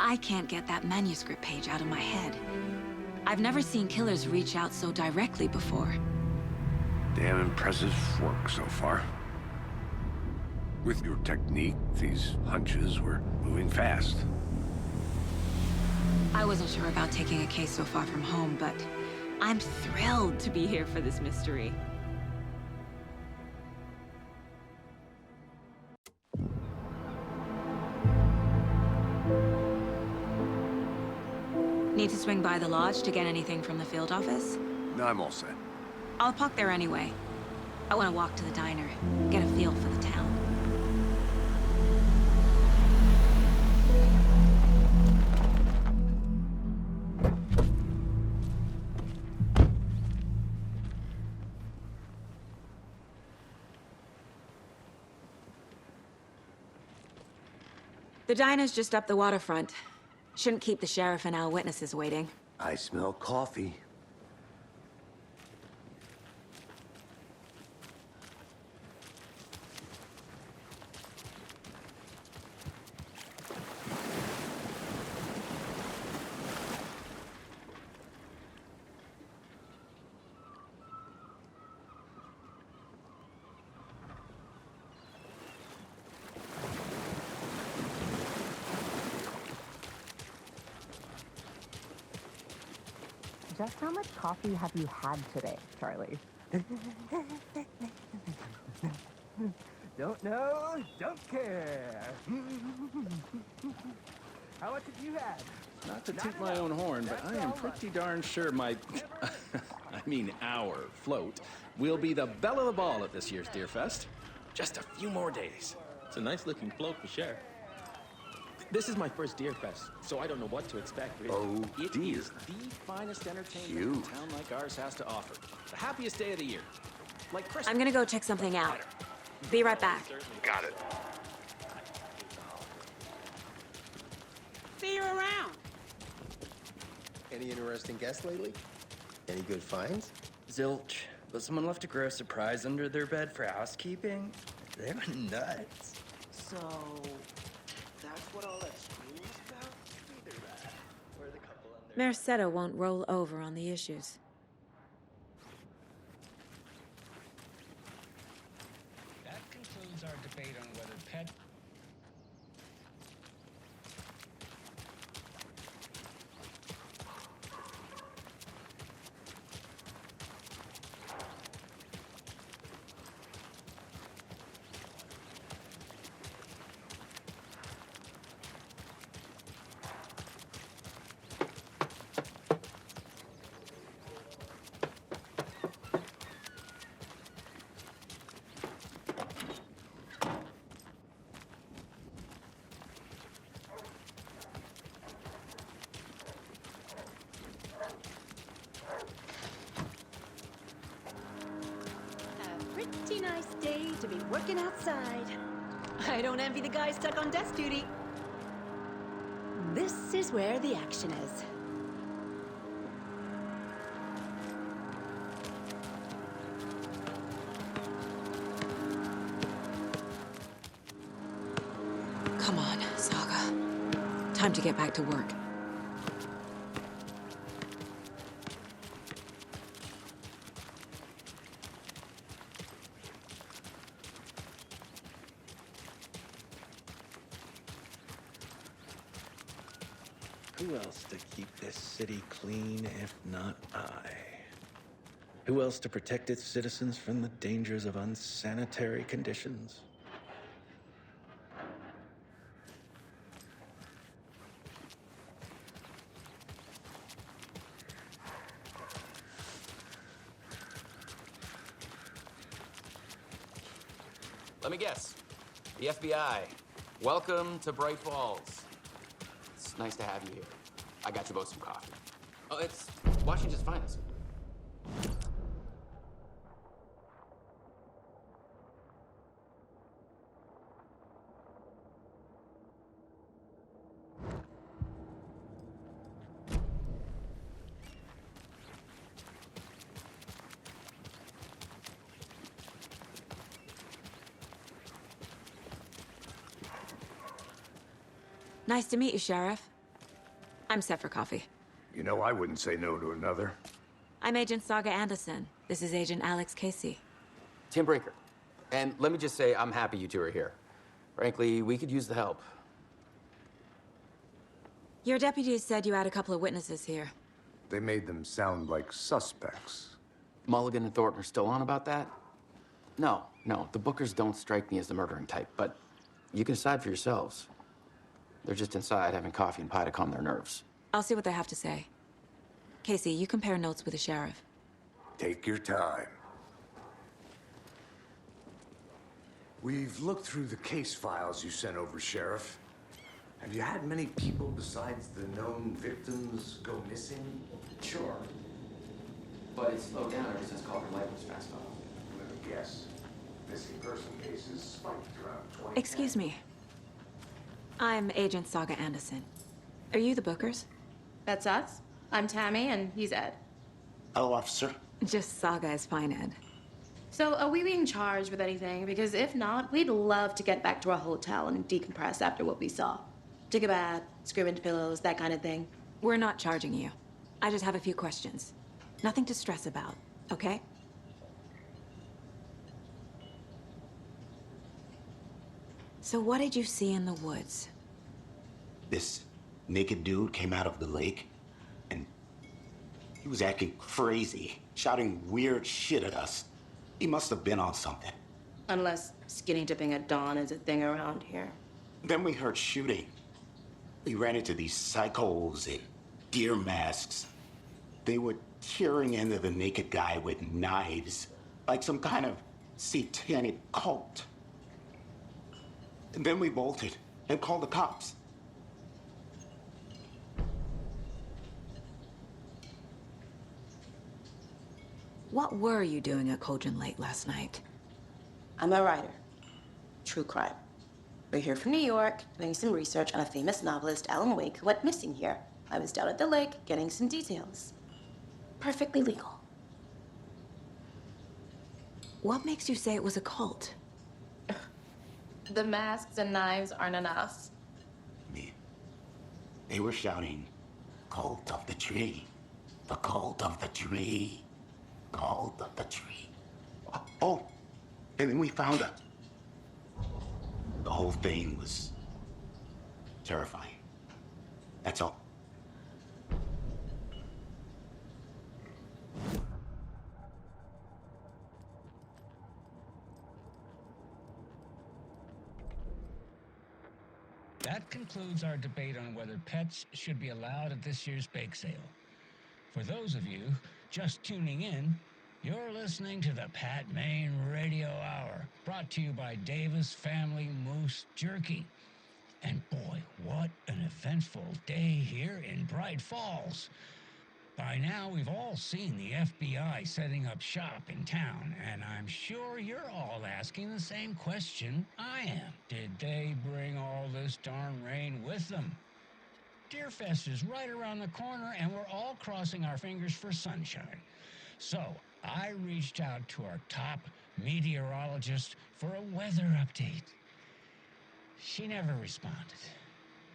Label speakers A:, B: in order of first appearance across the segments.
A: I can't get that manuscript page out of my head. I've never seen killers reach out so directly before.
B: Damn impressive work so far. With your technique, these hunches were moving fast.
A: I wasn't sure about taking a case so far from home, but I'm thrilled to be here for this mystery. Need to swing by the lodge to get anything from the field office?
B: No, I'm all set.
A: I'll park there anyway. I want to walk to the diner, get a feel for the town. The diner's just up the waterfront. Shouldn't keep the sheriff and our witnesses waiting.
C: I smell coffee.
D: Just how much coffee have you had today, Charlie? Don't know, don't care. How much have you had?
E: Not to toot my own horn, but I am pretty darn sure my, our float will be the belle of the ball at this year's Deer Fest. Just a few more days.
F: It's a nice looking float for sure. This is my first Deer Fest, so I don't know what to expect, really.
C: Oh,
F: It
C: dear.
F: is the finest entertainment
C: Cute.
F: a town like ours has to offer. The happiest day of the year. Like Christmas.
A: I'm gonna go check something out. Be right back.
B: Got it.
G: See you around.
H: Any interesting guests lately? Any good finds?
I: Zilch, but someone left a gross surprise under their bed for housekeeping? They were nuts.
G: So, that's what all that screaming's about?
I: Either that, or the couple and their...
A: Merced won't roll over on the issues.
J: That concludes our debate on whether Petri...
K: Pretty nice day to be working outside. I don't envy the guy stuck on desk duty. This is where the action is.
A: Come on, Saga. Time to get back to work.
E: Who else to keep this city clean if not I? Who else to protect its citizens from the dangers of unsanitary conditions?
L: Let me guess. The FBI. Welcome to Bright Falls. It's nice to have you here. I got you both some coffee. Oh, it's Washington's finest.
A: Nice to meet you, Sheriff. I'm set for coffee.
B: You know, I wouldn't say no to another.
A: I'm Agent Saga Anderson. This is Agent Alex Casey.
L: Tim Breaker. And let me just say, I'm happy you two are here. Frankly, we could use the help.
A: Your deputies said you had a couple of witnesses here.
B: They made them sound like suspects.
L: Mulligan and Thornton are still on about that? No, the Bookers don't strike me as the murdering type, but you can decide for yourselves. They're just inside having coffee and pie to calm their nerves.
A: I'll see what they have to say. Casey, you compare notes with the sheriff.
B: Take your time. We've looked through the case files you sent over, Sheriff. Have you had many people besides the known victims go missing?
L: Sure. But it's slowed down ever since Calder Light was fast off.
B: Let me guess. Missing person cases spiked around 20.
A: Excuse me. I'm Agent Saga Anderson. Are you the Bookers?
M: That's us. I'm Tammy, and he's Ed.
C: Hello, officer.
A: Just Saga is fine, Ed.
M: So, are we being charged with anything? Because if not, we'd love to get back to our hotel and decompress after what we saw. Take a bath, scream into pillows, that kind of thing.
A: We're not charging you. I just have a few questions. Nothing to stress about, okay? So what did you see in the woods?
C: This naked dude came out of the lake, and he was acting crazy, shouting weird shit at us. He must have been on something.
M: Unless skinny dipping at dawn is a thing around here.
C: Then we heard shooting. We ran into these psychos in deer masks. They were tearing into the naked guy with knives, like some kind of satanic cult. And then we bolted and called the cops.
A: What were you doing at Cauldron Lake last night?
M: I'm a writer. True crime. We're here from New York, doing some research on a famous novelist, Alan Wake, who went missing here. I was down at the lake, getting some details. Perfectly legal.
A: What makes you say it was a cult?
M: The masks and knives aren't enough.
C: They were shouting, "Cult of the tree, the cult of the tree, cult of the tree." Oh, and then we found her. The whole thing was terrifying. That's all.
J: That concludes our debate on whether pets should be allowed at this year's bake sale. For those of you just tuning in, you're listening to the Pat Maine Radio Hour, brought to you by Davis Family Moose Jerky. And boy, what an eventful day here in Bright Falls. By now, we've all seen the FBI setting up shop in town, and I'm sure you're all asking the same question I am. Did they bring all this darn rain with them? Deerfest is right around the corner, and we're all crossing our fingers for sunshine. So, I reached out to our top meteorologist for a weather update. She never responded,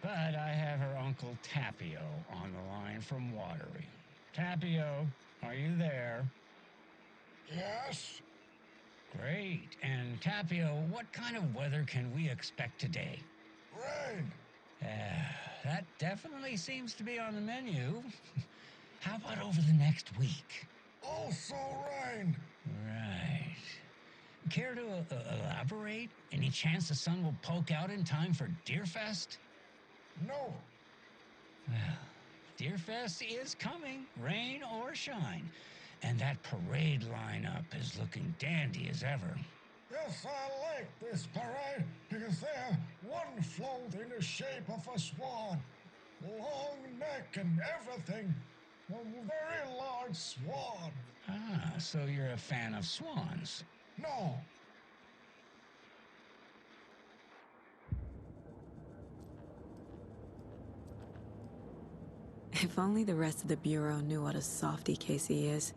J: but I have her Uncle Tapio on the line from Watery. Tapio, are you there?
N: Yes.
J: Great. And Tapio, what kind of weather can we expect today?
N: Rain.
J: That definitely seems to be on the menu. How about over the next week?
N: Also rain.
J: Right. Care to elaborate? Any chance the sun will poke out in time for Deerfest?
N: No.
J: Well, Deerfest is coming, rain or shine. And that parade lineup is looking dandy as ever.
N: Yes, I like this parade because they have one float in the shape of a swan. Long neck and everything. A very large swan.
J: Ah, so you're a fan of swans?
N: No.
A: If only the rest of the Bureau knew what a softy Casey is.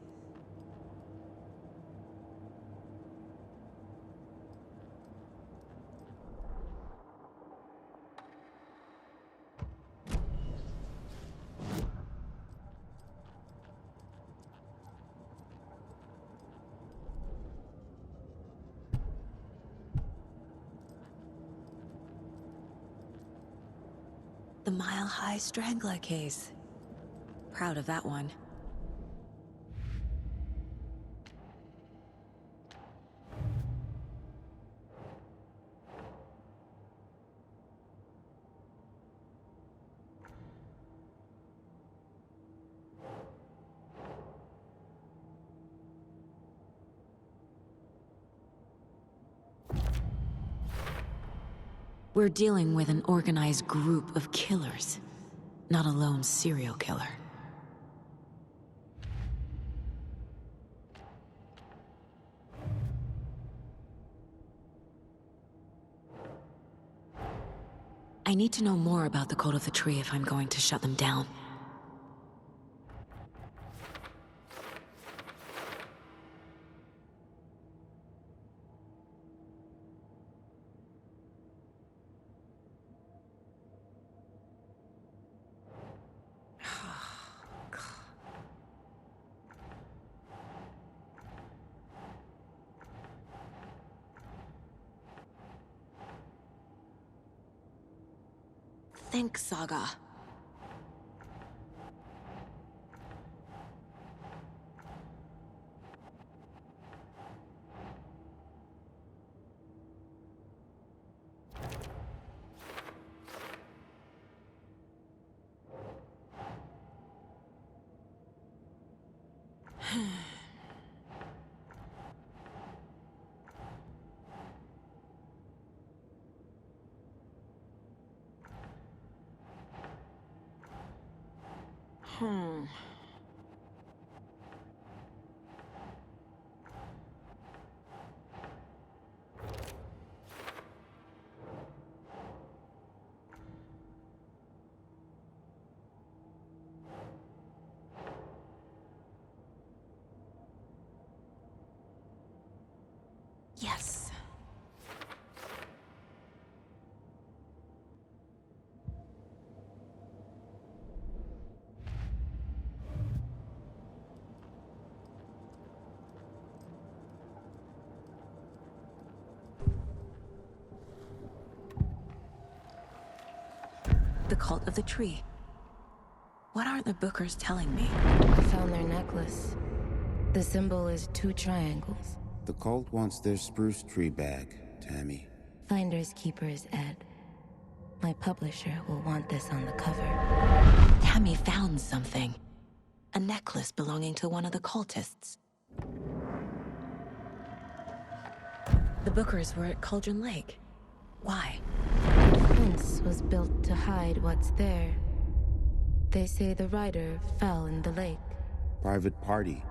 A: The Mile High Strangler case. Proud of that one. We're dealing with an organized group of killers, not a lone serial killer. I need to know more about the Cult of the Tree if I'm going to shut them down. Think, Saga. Yes. The Cult of the Tree. What aren't the Bookers telling me?
O: I found their necklace. The symbol is 2 triangles.
P: The cult wants their spruce tree back, Tammy.
O: Finders keepers, Ed. My publisher will want this on the cover.
A: Tammy found something. A necklace belonging to one of the cultists. The Bookers were at Cauldron Lake. Why?
O: The fence was built to hide what's there. They say the rider fell in the lake.
P: Private party.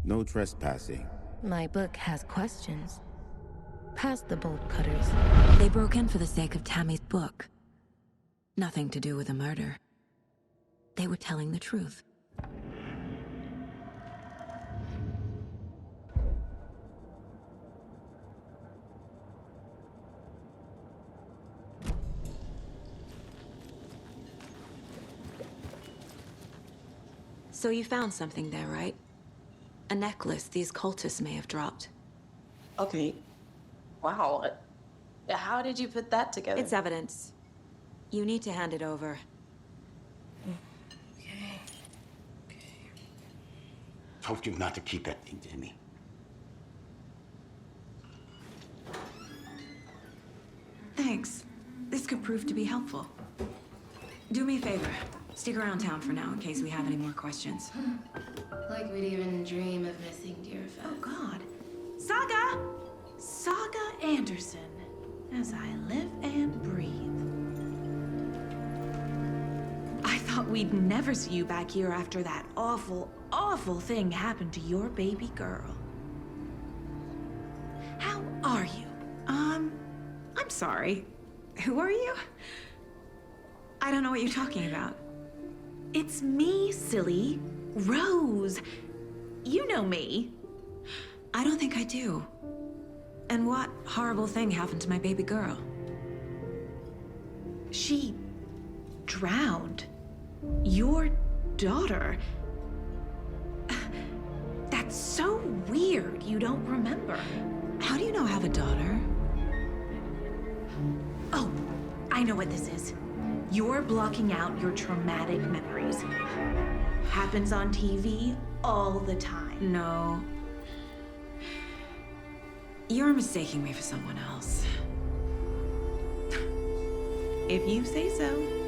P: No trespassing.
O: My book has questions. Past the bolt cutters.
A: They broke in for the sake of Tammy's book. Nothing to do with the murder. They were telling the truth. So you found something there, right? A necklace these cultists may have dropped.
M: Okay. Wow. How did you put that together?
A: It's evidence. You need to hand it over.
C: Told you not to keep that thing, Timmy.
A: Thanks. This could prove to be helpful. Do me a favor. Stick around town for now in case we have any more questions.
O: Like we'd even dream of missing dear Fez.
K: Oh, God. Saga! Saga Anderson. As I live and breathe. I thought we'd never see you back here after that awful, awful thing happened to your baby girl. How are you? I'm sorry. Who are you? I don't know what you're talking about. It's me, silly. Rose. You know me.
A: I don't think I do. And what horrible thing happened to my baby girl?
K: She drowned. Your daughter. That's so weird you don't remember.
A: How do you know I have a daughter?
K: Oh, I know what this is. You're blocking out your traumatic memories. Happens on TV all the time.
A: No. You're mistaking me for someone else.
K: If you say so.